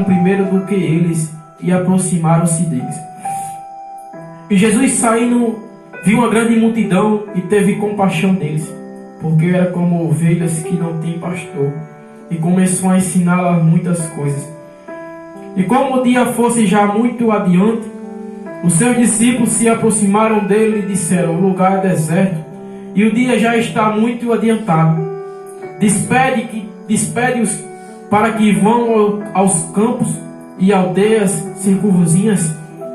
primeiro do que eles e aproximaram-se deles. E Jesus, saindo, viu uma grande multidão e teve compaixão deles, porque era como ovelhas que não têm pastor, e começou a ensiná-las muitas coisas. E como o dia fosse já muito adiante, os seus discípulos se aproximaram dele e disseram: o lugar é deserto, e o dia já está muito adiantado. Despede-os para que vão aos campos e aldeias circunvizinhas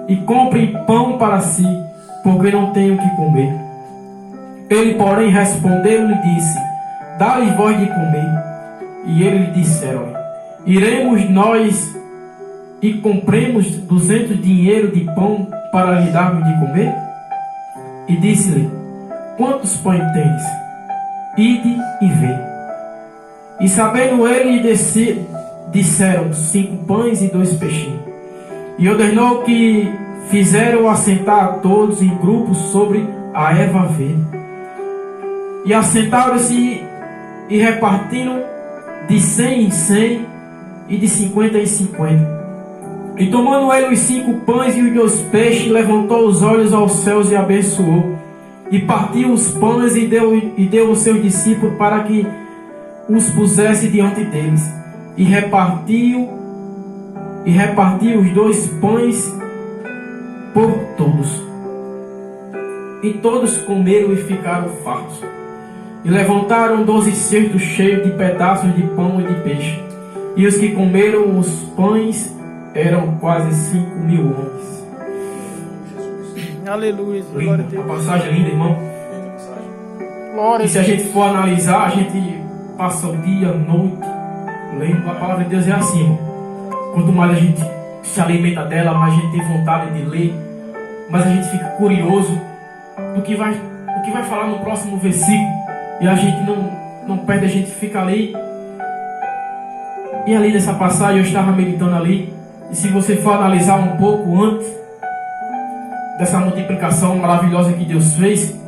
e comprem pão para si, porque não têm o que comer. Ele, porém, respondeu e disse: dá-lhes vós de comer. E eles lhe disseram: iremos nós e compremos 200 dinheiro de pão para lhe darmos de comer? E disse-lhe: quantos pães tendes? Ide e vê. E sabendo ele, disseram: 5 pães e 2 peixinhos. E ordenou que fizeram assentar a todos em grupos sobre a erva verde. E assentaram-se e repartiram de 100 em 100 e de 50 em 50. E tomando ele os 5 pães e os 2 peixes, levantou os olhos aos céus e abençoou. E partiu os pães e deu aos seus discípulos para que os pusesse diante deles. E repartiu os 2 pães por todos. E todos comeram e ficaram fartos. E levantaram 12 cestos cheios de pedaços de pão e de peixe. E os que comeram os pães eram quase 5.000 homens. Aleluia. Glória a Deus. Uma passagem linda, irmão. Glória. E se a gente for analisar, a gente passa o dia, a noite, lendo. A palavra de Deus é assim, irmão. Quanto mais a gente se alimenta dela, mais a gente tem vontade de ler, mais a gente fica curioso do que vai falar no próximo versículo. E a gente não perde, a gente fica ali. E ali nessa passagem eu estava meditando ali. E se você for analisar um pouco antes dessa multiplicação maravilhosa que Deus fez,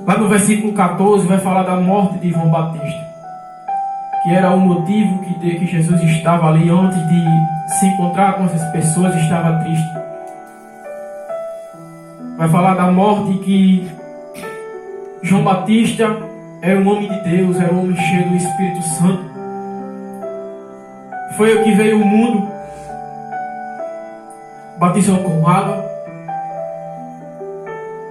lá no versículo 14 vai falar da morte de João Batista, que era o motivo que Jesus estava ali antes de se encontrar com essas pessoas, estava triste. Vai falar da morte que João Batista era um homem de Deus, era um homem cheio do Espírito Santo. Foi o que veio ao mundo, batizou com água.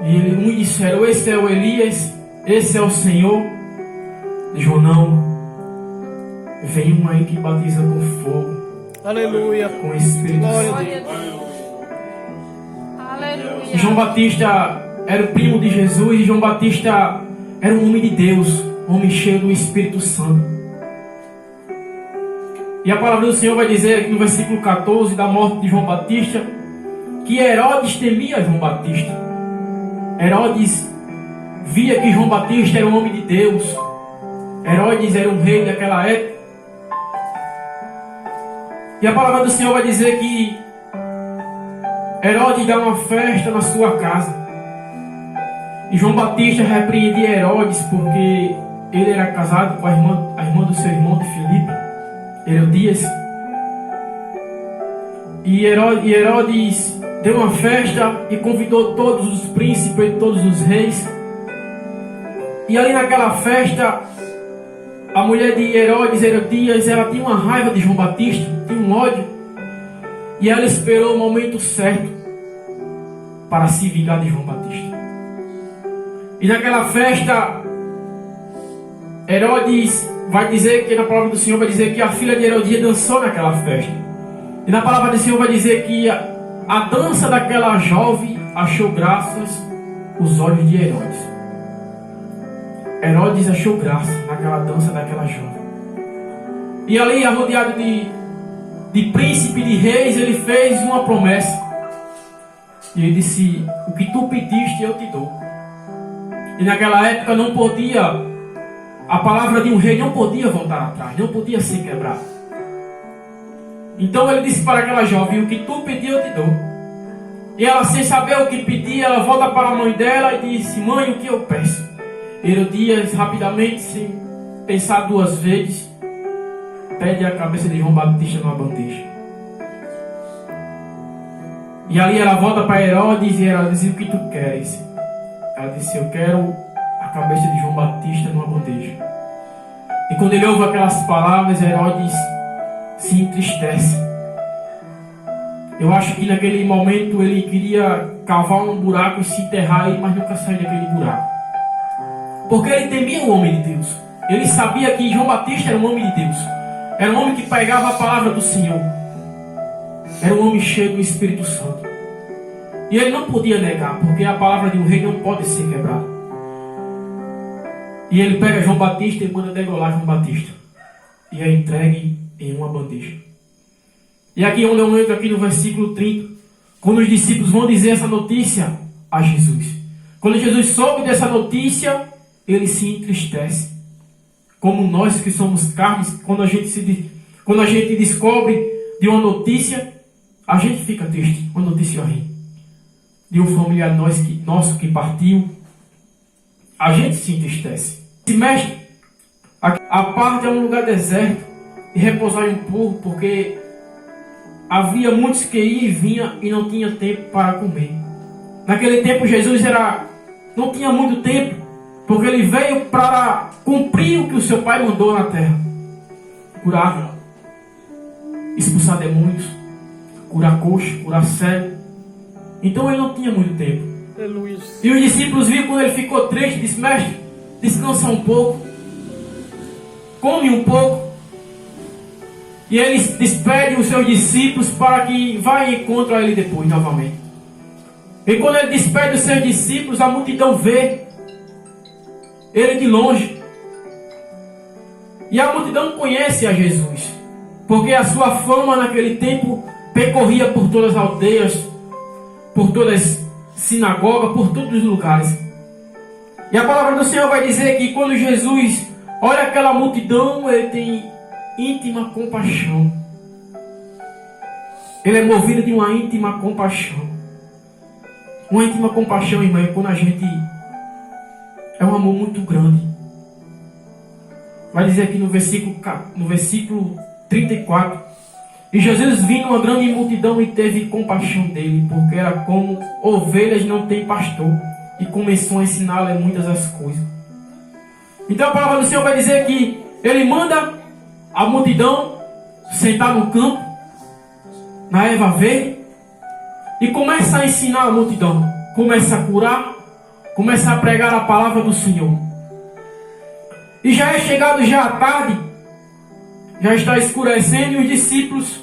E uns disseram: esse é o Elias, esse é o Senhor. João: não, vem um aí que batiza com fogo. Aleluia. Com o Espírito Glória Santo. a Deus. Aleluia. João Batista era o primo de Jesus, e João Batista era um homem de Deus, um homem cheio do Espírito Santo. E a palavra do Senhor vai dizer aqui no versículo 14 da morte de João Batista, que Herodes temia João Batista. Herodes via que João Batista era um homem de Deus. Herodes era um rei daquela época. E a palavra do Senhor vai dizer que Herodes dá uma festa na sua casa. E João Batista repreendia Herodes porque ele era casado com a irmã do seu irmão de Filipe, Herodias. E Herodes deu uma festa e convidou todos os príncipes e todos os reis. E ali naquela festa, a mulher de Herodes, Herodias, ela tinha uma raiva de João Batista, tinha um ódio. E ela esperou o momento certo para se vingar de João Batista. E naquela festa, Herodes vai dizer que na palavra do Senhor vai dizer que a filha de Herodias dançou naquela festa. E na palavra do Senhor vai dizer que a dança daquela jovem achou graças os olhos de Herodes. Herodes achou graça naquela dança daquela jovem. E ali, rodeado de príncipe, de reis, ele fez uma promessa. E ele disse: o que tu pediste eu te dou. E naquela época não podia, a palavra de um rei não podia voltar atrás, não podia ser quebrada. Então ele disse para aquela jovem: o que tu pediu eu te dou. E ela, sem saber o que pedir, ela volta para a mãe dela e disse: mãe, o que eu peço? Herodias, rapidamente, sem pensar duas vezes, pede a cabeça de João Batista numa bandeja. E ali ela volta para Herodes e ela diz: o que tu queres? Ela disse: eu quero a cabeça de João Batista numa bandeja. E quando ele ouve aquelas palavras, Herodes se entristece. Eu acho que naquele momento ele queria cavar um buraco e se enterrar, mas nunca saiu daquele buraco. Porque ele temia o homem de Deus. Ele sabia que João Batista era um homem de Deus. Era um homem que pregava a palavra do Senhor. Era um homem cheio do Espírito Santo. E ele não podia negar, porque a palavra de um rei não pode ser quebrada. E ele pega João Batista e manda degolar João Batista. E é entregue em uma bandeja. E aqui onde eu entro, aqui no versículo 30, quando os discípulos vão dizer essa notícia a Jesus. Quando Jesus soube dessa notícia, ele se entristece. Como nós que somos carnes, quando a gente descobre de uma notícia, a gente fica triste, uma notícia ruim. De um familiar nosso que partiu, a gente se entristece. Se mexe, a parte é um lugar deserto, e repousar um pouco, porque havia muitos que iam e vinham e não tinha tempo para comer. Naquele tempo Jesus não tinha muito tempo, porque ele veio para cumprir o que o seu pai mandou na terra: curar, expulsar demônios, curar coxo, curar cego. Então ele não tinha muito tempo. Aleluia. E os discípulos viram quando ele ficou triste, disse: mestre, descansa um pouco, come um pouco. E eles despedem os seus discípulos para que vá e encontre ele depois novamente. E quando ele despede os seus discípulos, a multidão vê ele de longe. E a multidão conhece a Jesus, porque a sua fama naquele tempo percorria por todas as aldeias, por todas as sinagogas, por todos os lugares. E a palavra do Senhor vai dizer que quando Jesus olha aquela multidão, ele tem íntima compaixão. Ele é movido de uma íntima compaixão. Uma íntima compaixão, irmão, é quando a gente é um amor muito grande. Vai dizer aqui no versículo 34: e Jesus viu uma grande multidão e teve compaixão dele, porque era como ovelhas não tem pastor, e começou a ensinar-lhe muitas as coisas. Então a palavra do Senhor vai dizer que ele manda a multidão sentar no campo, na erva verde, e começa a ensinar a multidão, começa a curar, começa a pregar a palavra do Senhor. E já é chegado já a tarde, já está escurecendo, e os discípulos